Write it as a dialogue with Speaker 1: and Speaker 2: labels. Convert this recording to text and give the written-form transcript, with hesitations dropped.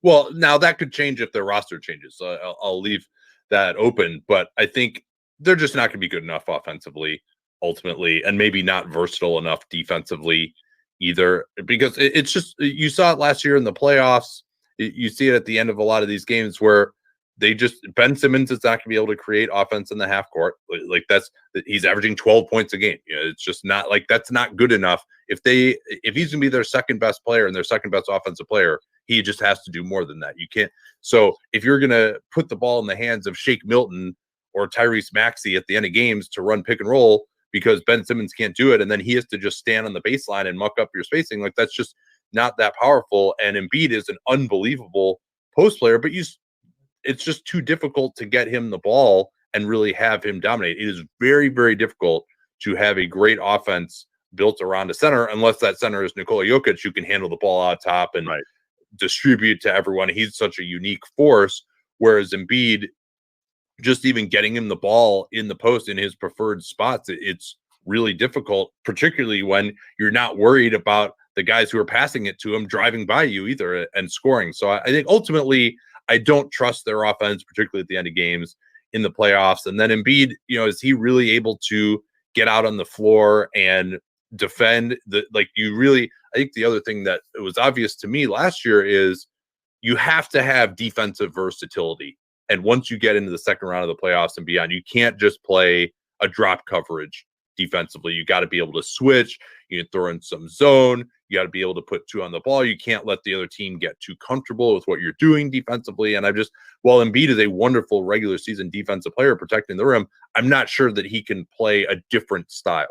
Speaker 1: Well, now that could change if their roster changes. So I'll leave that open, but I think they're just not going to be good enough offensively ultimately, and maybe not versatile enough defensively either, because it's just, you saw it last year in the playoffs. You see it at the end of a lot of these games where Ben Simmons is not going to be able to create offense in the half court. Like he's averaging 12 points a game. It's just not, like, that's not good enough. If he's going to be their second best player and their second best offensive player, he just has to do more than that. You can't. So if you're going to put the ball in the hands of Shake Milton or Tyrese Maxey at the end of games to run pick and roll because Ben Simmons can't do it, and then he has to just stand on the baseline and muck up your spacing, like, that's just not that powerful. And Embiid is an unbelievable post player, but it's just too difficult to get him the ball and really have him dominate. It is very, very difficult to have a great offense built around a center, unless that center is Nikola Jokic, who can handle the ball out top and distribute to everyone. He's such a unique force, whereas Embiid, just even getting him the ball in the post in his preferred spots, it's really difficult, particularly when you're not worried about the guys who are passing it to him driving by you either and scoring. So I think ultimately I don't trust their offense, particularly at the end of games in the playoffs. And then Embiid, is he really able to get out on the floor and defend I think the other thing that it was obvious to me last year is you have to have defensive versatility. And once you get into the second round of the playoffs and beyond, you can't just play a drop coverage defensively. You got to be able to switch. You can throw in some zone. You got to be able to put two on the ball. You can't let the other team get too comfortable with what you're doing defensively. And while Embiid is a wonderful regular season defensive player protecting the rim, I'm not sure that he can play a different style.